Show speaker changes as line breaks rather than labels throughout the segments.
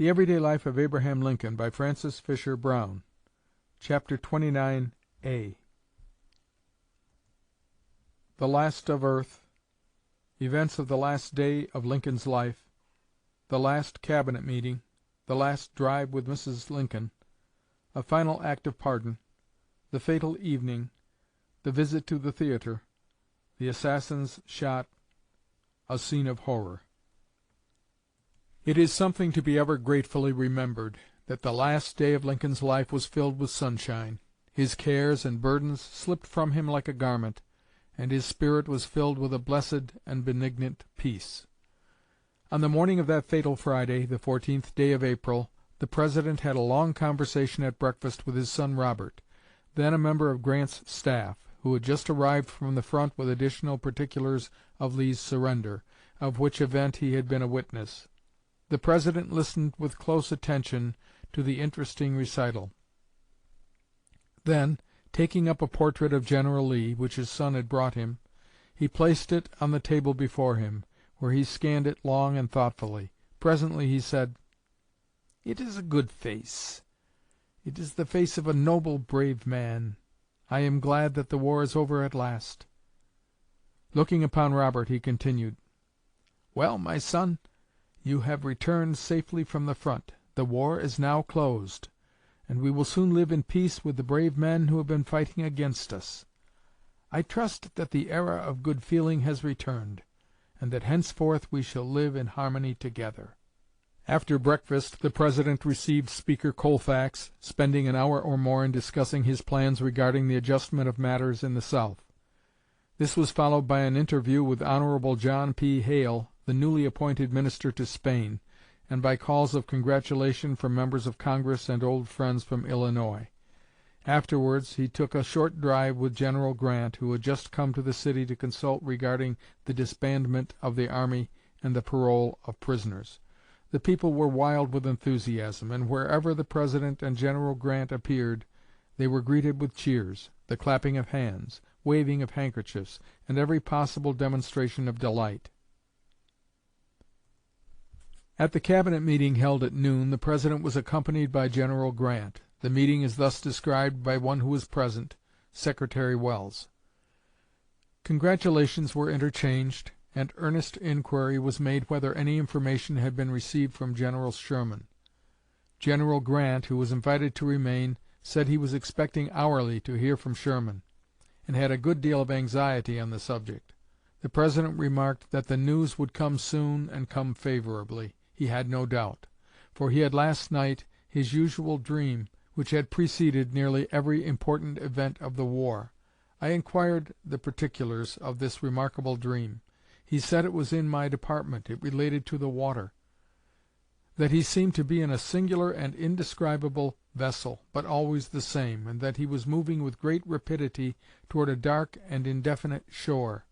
The Everyday Life of Abraham Lincoln, by Francis Fisher Browne. Chapter 29a. The Last of Earth. Events of the last day of Lincoln's life. The last Cabinet meeting. The last drive with Mrs. Lincoln. A final act of pardon. The fatal evening. The visit to the theatre. The assassins shot. A scene of horror. It is something to be ever gratefully remembered, that the last day of Lincoln's life was filled with sunshine. His cares and burdens slipped from him like a garment, and his spirit was filled with a blessed and benignant peace. On the morning of that fatal Friday, the 14th day of April, the President had a long conversation at breakfast with his son Robert, then a member of Grant's staff, who had just arrived from the front with additional particulars of Lee's surrender, of which event he had been a witness. The President listened with close attention to the interesting recital. Then, taking up a portrait of General Lee, which his son had brought him, he placed it on the table before him, where he scanned it long and thoughtfully. Presently he said, "It is a good face. It is the face of a noble, brave man. I am glad that the war is over at last." Looking upon Robert, he continued, "Well, my son, you have returned safely from the front. The war is now closed, and we will soon live in peace with the brave men who have been fighting against us. I trust that the era of good feeling has returned, and that henceforth we shall live in harmony together." After breakfast the President received Speaker Colfax, spending an hour or more in discussing his plans regarding the adjustment of matters in the South. This was followed by an interview with Hon. John P. Hale, the newly appointed minister to Spain, and by calls of congratulation from members of Congress and old friends from Illinois. Afterwards he took a short drive with General Grant, who had just come to the city to consult regarding the disbandment of the army and the parole of prisoners. The people were wild with enthusiasm, and wherever the President and General Grant appeared, they were greeted with cheers, the clapping of hands, waving of handkerchiefs, and every possible demonstration of delight. At the Cabinet meeting held at noon, the President was accompanied by General Grant. The meeting is thus described by one who was present, Secretary Welles. Congratulations were interchanged, and earnest inquiry was made whether any information had been received from General Sherman. General Grant, who was invited to remain, said he was expecting hourly to hear from Sherman, and had a good deal of anxiety on the subject. The President remarked that the news would come soon and come favorably. He had no doubt, for he had last night his usual dream, which had preceded nearly every important event of the war. I inquired the particulars of this remarkable dream. He said it was in my department. It related to the water; that he seemed to be in a singular and indescribable vessel, but always the same, and that he was moving with great rapidity toward a dark and indefinite shore;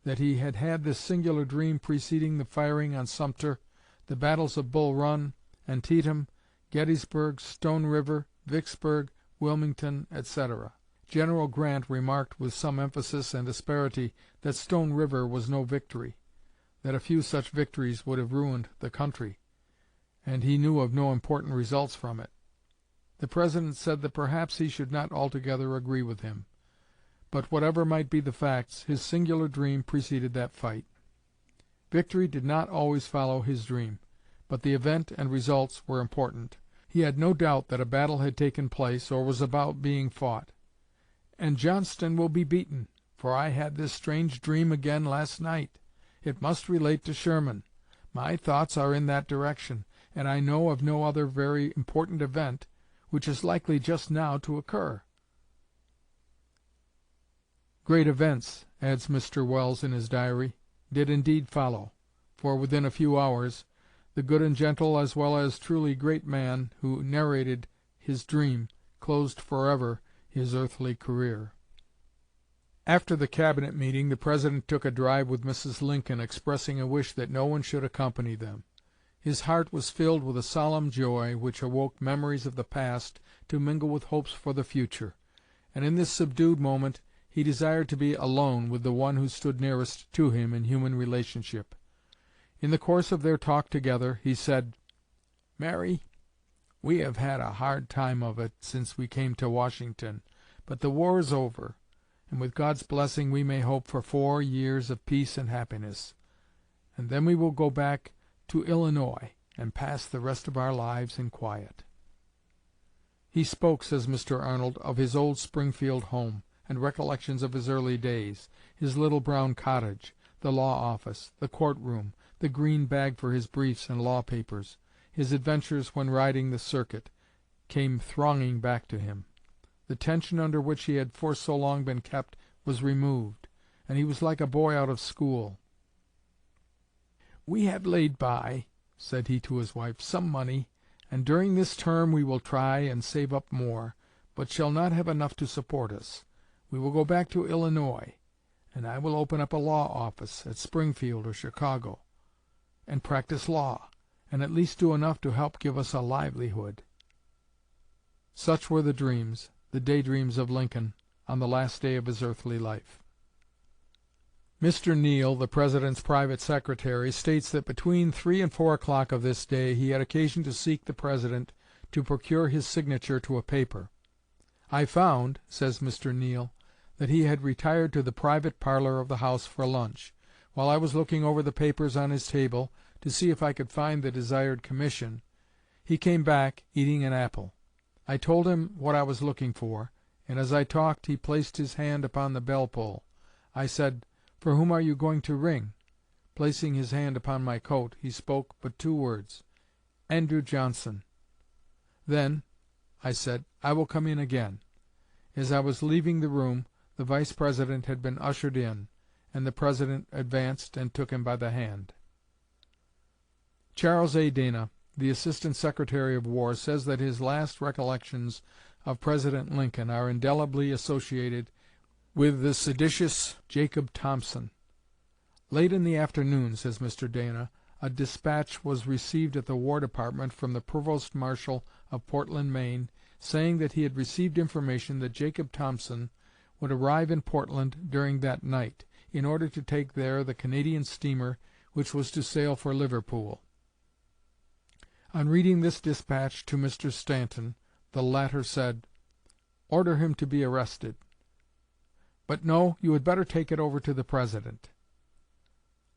that he had had this singular dream preceding the firing on Sumter, the battles of Bull Run, Antietam, Gettysburg, Stone River, Vicksburg, Wilmington, etc. General Grant remarked with some emphasis and asperity that Stone River was no victory, that a few such victories would have ruined the country, and he knew of no important results from it. The President said that perhaps he should not altogether agree with him, but whatever might be the facts, his singular dream preceded that fight. Victory did not always follow his dream, but the event and results were important. He had no doubt that a battle had taken place, or was about being fought. "And Johnston will be beaten, for I had this strange dream again last night. It must relate to Sherman. My thoughts are in that direction, and I know of no other very important event which is likely just now to occur." Great events, adds Mr. Welles in his diary, did indeed follow, for within a few hours the good and gentle as well as truly great man who narrated his dream closed forever his earthly career. After the Cabinet meeting the President took a drive with Mrs. Lincoln, expressing a wish that no one should accompany them. His heart was filled with a solemn joy which awoke memories of the past to mingle with hopes for the future, and in this subdued moment he desired to be alone with the one who stood nearest to him in human relationship. In the course of their talk together he said, "Mary, we have had a hard time of it since we came to Washington, but the war is over, and with God's blessing we may hope for 4 years of peace and happiness, and then we will go back to Illinois and pass the rest of our lives in quiet." He spoke, says Mr. Arnold, of his old Springfield home, and recollections of his early days, his little brown cottage, the law office, the court room, the green bag for his briefs and law papers. His adventures when riding the circuit came thronging back to him. The tension under which he had for so long been kept was removed, and he was like a boy out of school. "We have laid by," said he to his wife, "some money, and during this term we will try and save up more, but shall not have enough to support us. We will go back to Illinois, and I will open up a law office at Springfield or Chicago, and practice law, and at least do enough to help give us a livelihood." Such were the dreams, the daydreams of Lincoln on the last day of his earthly life. Mr. Neal, the President's private secretary, states that between 3 and 4 o'clock of this day he had occasion to seek the President to procure his signature to a paper. "I found," says Mr. Neal, "that he had retired to the private parlor of the House for lunch. While I was looking over the papers on his table to see if I could find the desired commission, he came back, eating an apple. I told him what I was looking for, and as I talked he placed his hand upon the bell-pull. I said, 'For whom are you going to ring?' Placing his hand upon my coat, he spoke but 2 words, 'Andrew Johnson.' 'Then,' I said, 'I will come in again.' As I was leaving the room, the Vice President had been ushered in, and the President advanced and took him by the hand." Charles A. Dana, the Assistant Secretary of War, says that his last recollections of President Lincoln are indelibly associated with the seditious Jacob Thompson. "Late in the afternoon," says Mr. Dana, "a dispatch was received at the War Department from the Provost Marshal of Portland, Maine, saying that he had received information that Jacob Thompson would arrive in Portland during that night, in order to take there the Canadian steamer which was to sail for Liverpool. On reading this dispatch to Mr. Stanton, the latter said, 'Order him to be arrested. But no, you had better take it over to the President.'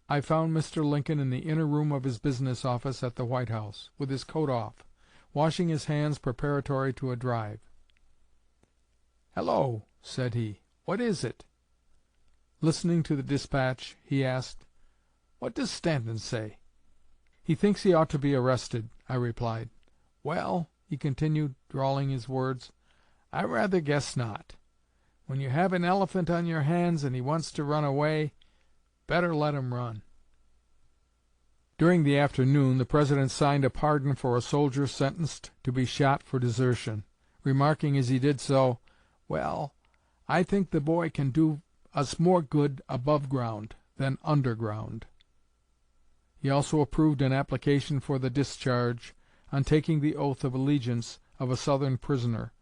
I found Mr. Lincoln in the inner room of his business office at the White House, with his coat off, washing his hands preparatory to a drive. 'Hello,' said he, 'what is it?' Listening to the dispatch, he asked, 'What does Stanton say?' 'He thinks he ought to be arrested,' I replied. 'Well,' he continued, drawling his words, 'I rather guess not. When you have an elephant on your hands and he wants to run away, better let him run.'" During the afternoon the President signed a pardon for a soldier sentenced to be shot for desertion, remarking as he did so, "Well, I think the boy can do us more good above ground than underground." He also approved an application for the discharge, on taking the oath of allegiance, of a Southern prisoner,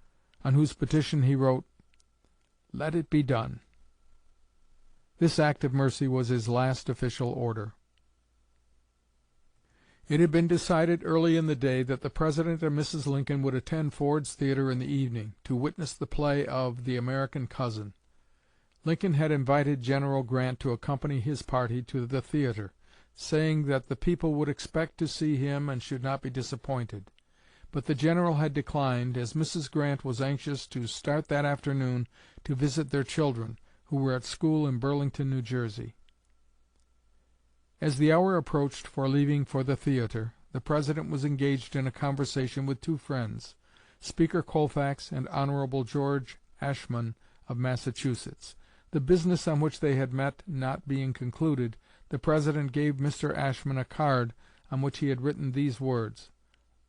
on whose petition he wrote, "Let it be done." This act of mercy was his last official order. It had been decided early in the day that the President and Mrs. Lincoln would attend Ford's Theater in the evening, to witness the play of "The American Cousin." Lincoln had invited General Grant to accompany his party to the theater, saying that the people would expect to see him and should not be disappointed. But the General had declined, as Mrs. Grant was anxious to start that afternoon to visit their children, who were at school in Burlington, New Jersey. As the hour approached for leaving for the theater, the President was engaged in a conversation with 2 friends, Speaker Colfax and Hon. George Ashmun of Massachusetts. The business on which they had met not being concluded, the President gave Mr. Ashmun a card on which he had written these words,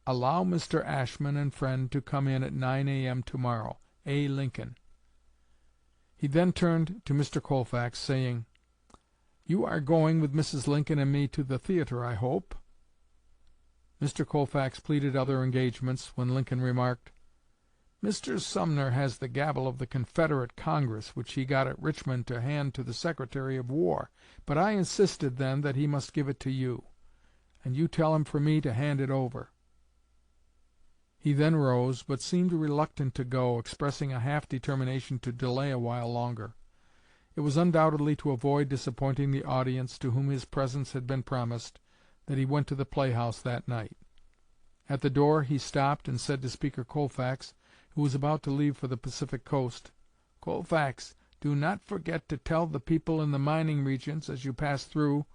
"Allow Mr. Ashmun and friend to come in at 9 A.M. tomorrow. A. Lincoln." He then turned to Mr. Colfax, saying, "You are going with Mrs. Lincoln and me to the theater, I hope?" Mr. Colfax pleaded other engagements, when Lincoln remarked, "Mr. Sumner has the gavel of the Confederate Congress, which he got at Richmond to hand to the Secretary of War, but I insisted then that he must give it to you, and you tell him for me to hand it over." He then rose, but seemed reluctant to go, expressing a half determination to delay a while longer. It was undoubtedly to avoid disappointing the audience to whom his presence had been promised that he went to the playhouse that night. At the door he stopped and said to Speaker Colfax, who was about to leave for the Pacific coast, "Colfax, do not forget to tell the people in the mining regions, as you pass through,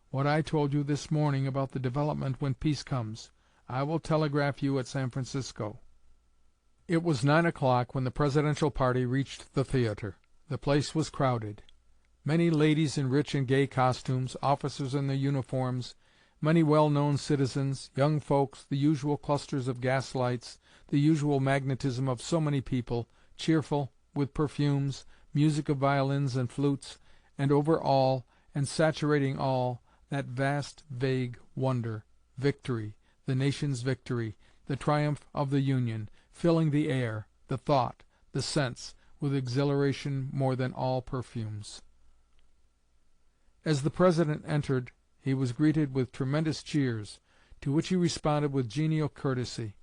what I told you this morning about the development when peace comes. I will telegraph you at San Francisco." It was 9 o'clock when the Presidential party reached the theater. The place was crowded. Many ladies in rich and gay costumes, officers in their uniforms, many well-known citizens, young folks, the usual clusters of gas lights, the usual magnetism of so many people, cheerful, with perfumes, music of violins and flutes, and over all, and saturating all, that vast, vague wonder, victory, the nation's victory, the triumph of the Union, filling the air, the thought, the sense, with exhilaration more than all perfumes. As the President entered, he was greeted with tremendous cheers, to which he responded with genial courtesy.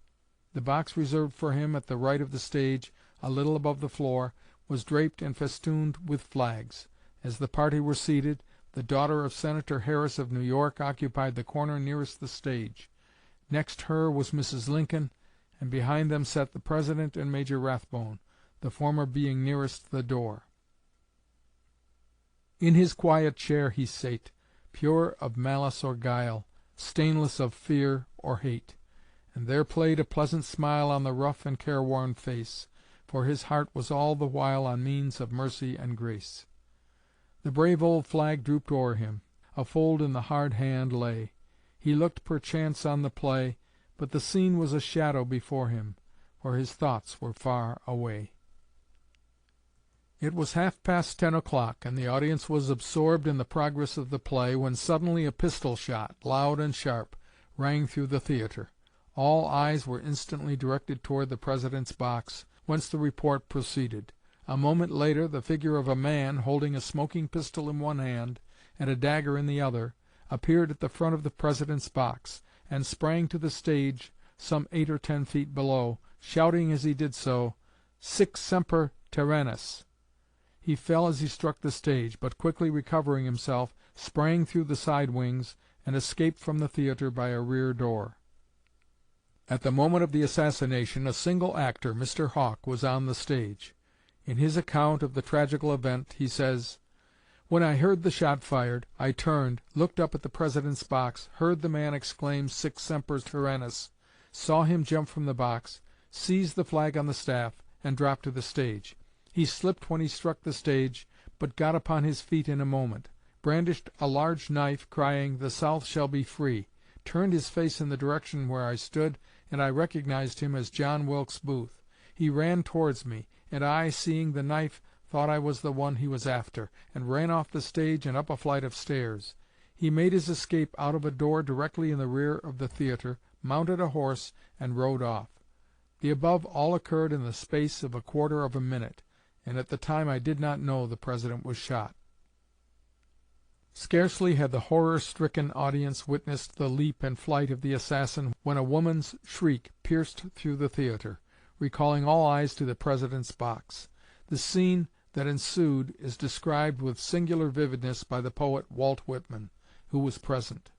The box reserved for him at the right of the stage, a little above the floor, was draped and festooned with flags. As the party were seated, the daughter of Senator Harris of New York occupied the corner nearest the stage. Next her was Mrs. Lincoln, and behind them sat the President and Major Rathbone, the former being nearest the door. In his quiet chair he sate, pure of malice or guile, stainless of fear or hate, and there played a pleasant smile on the rough and careworn face, for his heart was all the while on means of mercy and grace. The brave old flag drooped o'er him, a fold in the hard hand lay. He looked perchance on the play, but the scene was a shadow before him, for his thoughts were far away. It was 10:30, and the audience was absorbed in the progress of the play, when suddenly a pistol shot, loud and sharp, rang through the theatre. All eyes were instantly directed toward the President's box, whence the report proceeded. A moment later the figure of a man, holding a smoking pistol in one hand and a dagger in the other, appeared at the front of the President's box, and sprang to the stage some 8 or 10 feet below, shouting as he did so, "Sic semper tyrannis." He fell as he struck the stage, but quickly recovering himself, sprang through the side wings and escaped from the theatre by a rear door. At the moment of the assassination, a single actor, Mr. Hawk, was on the stage. In his account of the tragical event, he says, "When I heard the shot fired, I turned, looked up at the President's box, heard the man exclaim 'Sic semper tyrannis,' saw him jump from the box, seize the flag on the staff, and drop to the stage. He slipped when he struck the stage, but got upon his feet in a moment, brandished a large knife, crying, 'The South shall be free,' turned his face in the direction where I stood, and I recognized him as John Wilkes Booth. He ran towards me, and I, seeing the knife, thought I was the one he was after, and ran off the stage and up a flight of stairs. He made his escape out of a door directly in the rear of the theatre, mounted a horse, and rode off. The above all occurred in the space of a quarter of a minute, and at the time I did not know the President was shot." Scarcely had the horror-stricken audience witnessed the leap and flight of the assassin when a woman's shriek pierced through the theatre, recalling all eyes to the President's box. The scene that ensued is described with singular vividness by the poet Walt Whitman, who was present.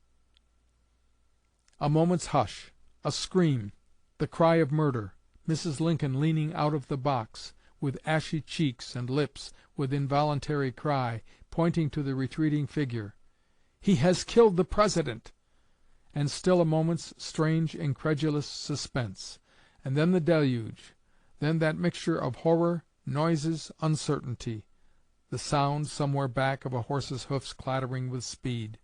A moment's hush, a scream, the cry of murder, Mrs. Lincoln leaning out of the box, with ashy cheeks and lips, with involuntary cry, pointing to the retreating figure, "He has killed the President!" And still a moment's strange, incredulous suspense, and then the deluge, then that mixture of horror, noises, uncertainty, the sound, somewhere back, of a horse's hoofs clattering with speed.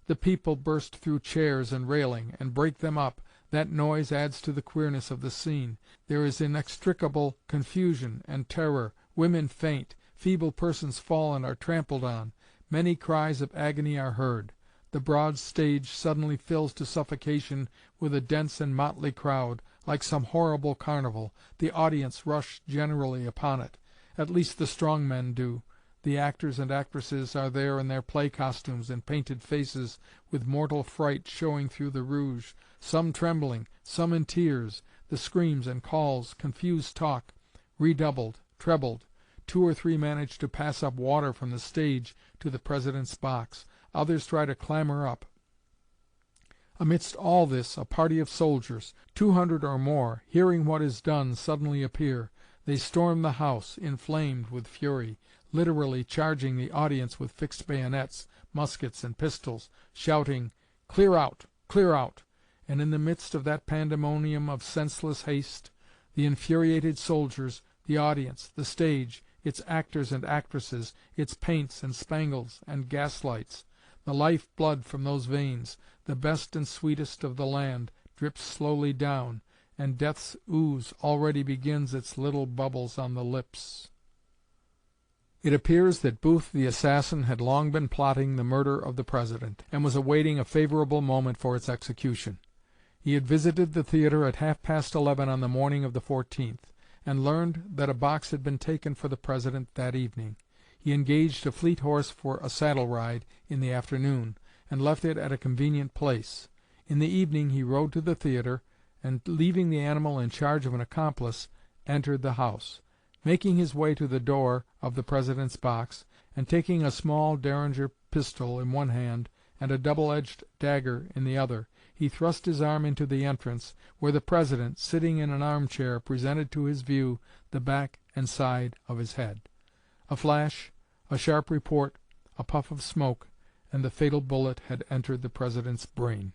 The people burst through chairs and railing, and break them up. That noise adds to the queerness of the scene. There is inextricable confusion and terror. Women faint. Feeble persons fall and are trampled on. Many cries of agony are heard. The broad stage suddenly fills to suffocation with a dense and motley crowd, like some horrible carnival. The audience rush generally upon it. At least the strong men do. The actors and actresses are there in their play costumes and painted faces, with mortal fright showing through the rouge, some trembling, some in tears. The screams and calls, confused talk, redoubled, trebled. 2 or 3 manage to pass up water from the stage to the President's box. Others try to clamber up. Amidst all this, a party of soldiers, 200 or more, hearing what is done, suddenly appear. They storm the house, inflamed with fury, literally charging the audience with fixed bayonets, muskets, and pistols, shouting, "Clear out! Clear out!" And in the midst of that pandemonium of senseless haste, the infuriated soldiers, the audience, the stage, its actors and actresses, its paints and spangles and gaslights, the life blood from those veins, the best and sweetest of the land, drips slowly down, and death's ooze already begins its little bubbles on the lips. It appears that Booth the assassin had long been plotting the murder of the President, and was awaiting a favorable moment for its execution. He had visited the theatre at 11:30 on the morning of the 14th, and learned that a box had been taken for the President that evening. He engaged a fleet horse for a saddle ride in the afternoon, and left it at a convenient place. In the evening he rode to the theatre, and, leaving the animal in charge of an accomplice, entered the house. Making his way to the door of the President's box, and taking a small Derringer pistol in one hand and a double-edged dagger in the other, he thrust his arm into the entrance, where the President, sitting in an arm-chair, presented to his view the back and side of his head. A flash, a sharp report, a puff of smoke, and the fatal bullet had entered the President's brain.